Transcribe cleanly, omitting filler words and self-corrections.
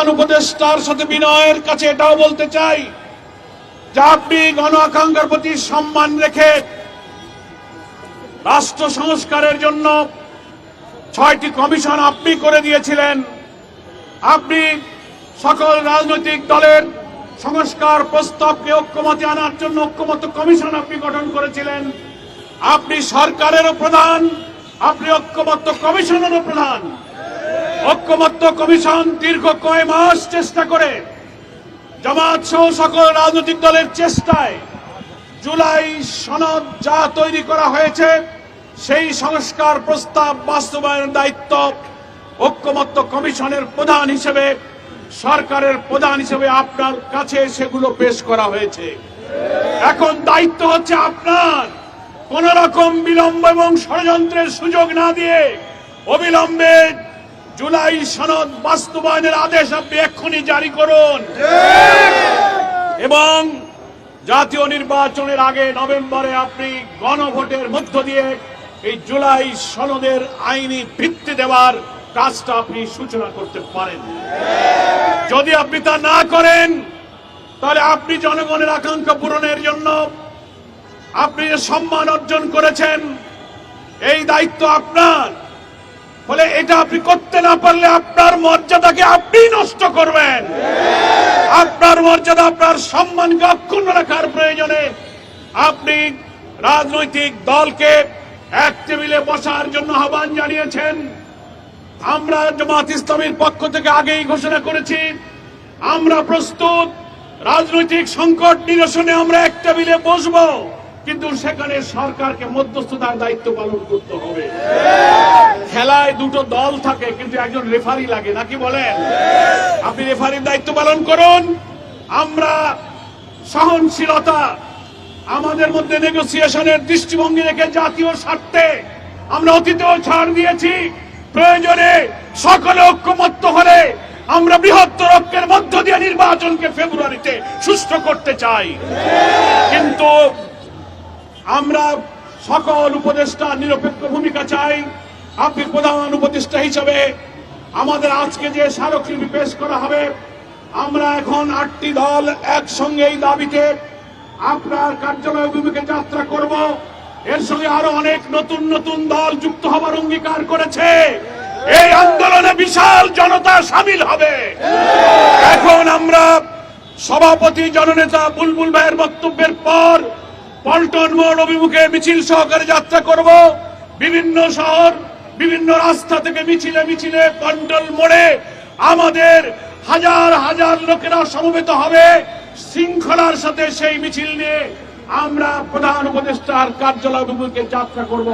প্রধান উপদেষ্টার সাথে বিনয়ের কাছে এটাও বলতে চাই যে আপনি গণ আকাঙ্ক্ষার প্রতি সম্মান রেখে রাষ্ট্র সংস্কারের জন্য 6টি কমিশন আপনি করে দিয়েছিলেন। আপনি সকল রাজনৈতিক দলের সংস্কার প্রস্তাবকে ঐক্যমতে আনার জন্য ঐক্যমত্য কমিশন আপনি গঠন করেছিলেন। আপনি সরকারেরও প্রধান, আপনি ঐক্যমত্য কমিশনেরও প্রধান। ঐক্যমত্য কমিশন দীর্ঘ কয় মাস চেষ্টা করে জামাত সহ সকল রাজনৈতিক দলের চেষ্টায় জুলাই সনদ যা তৈরি করা হয়েছে সেই সংস্কার প্রস্তাব বাস্তবায়নের দায়িত্ব ঐক্যমত্য কমিশনের প্রধান হিসেবে, সরকারের প্রধান হিসেবে আপনার কাছে সেগুলো পেশ করা হয়েছে। এখন দায়িত্ব হচ্ছে আপনার কোন রকম বিলম্ব এবং ষড়যন্ত্রের সুযোগ না দিয়ে অবিলম্বে জুলাই সনদ বাস্তবায়নের আদেশ আপনি এক্ষুনি জারি করুন এবং জাতীয় নির্বাচনের আগে নভেম্বরে আপনি গণভোটের মধ্য দিয়ে এই জুলাই সনদের আইনি ভিত্তি দেওয়ার কাজটা আপনি সূচনা করতে পারেন। যদি আপনি তা না করেন তাহলে আপনি জনগণের আকাঙ্ক্ষা পূরণের জন্য আপনি যে সম্মান অর্জন করেছেন এই দায়িত্ব আপনার, ফলে এটা আপনি করতে না পারলে আপনার মর্যাদাকে আপনি নষ্ট করবেন। আপনার মর্যাদা, আপনার সম্মানকে অক্ষুণ্ণ রাখার প্রয়োজনে আপনি রাজনৈতিক দলকে এক টেবিলে বসার জন্য আহ্বান জানিয়েছেন। আমরা জামাত ইসলামীর পক্ষ থেকে আগেই ঘোষণা করেছি আমরা প্রস্তুত রাজনৈতিক সংকট নিরসনে আমরা এক টেবিলে বসবো, কিন্তু সেখানে সরকারকে মধ্যস্থতার দায়িত্ব পালন করতে হবে। খেলায় দুটো দল থাকে কিন্তু একজন রেফারি লাগে, নাকি বলেন? আপনি রেফারির দায়িত্ব পালন করুন। আমরা সহনশীলতা, আমাদের মধ্যে নেগোসিয়েশনের দৃষ্টিভঙ্গি রেখে জাতীয় স্বার্থে আমরা অতীতেও ছাড় দিয়েছি। প্রয়োজনে সকলে ঐক্যমত্য হলে আমরা বৃহত্তর ঐক্যের মধ্য দিয়ে নির্বাচনকে ফেব্রুয়ারিতে সুষ্ঠু করতে চাই। কিন্তু আমরা সকল উপদেষ্টা নিরপেক্ষ ভূমিকা চাই। আপনি প্রধান উপদেষ্টা হিসেবে আমাদের আজকে যে স্মারকলিপি পেশ করা হবে, আমরা এখন 8টি দল একসঙ্গে এই দাবিতে আপনার কার্যালয় অভিমুখে যাত্রা করব। এর সঙ্গে আরো অনেক নতুন নতুন দল যুক্ত হবার অঙ্গীকার করেছে। এই আন্দোলনে বিশাল জনতা সামিল হবে। এখন আমরা সভাপতি জননেতা বুলবুল ভাইয়ের বক্তব্যের পর পল্টন মোড় অভিমুখে মিছিল সহকারে যাত্রা করব। বিভিন্ন শহর, বিভিন্ন রাস্তা থেকে মিছিলে মিছিলে পল্টন মোড়ে আমাদের হাজার হাজার লোকেরা সমবেত হবে। শৃঙ্খলার সাথে সেই মিছিল নিয়ে আমরা প্রধান উপদেষ্টার কার্যালয় অভিমুখে যাত্রা করব।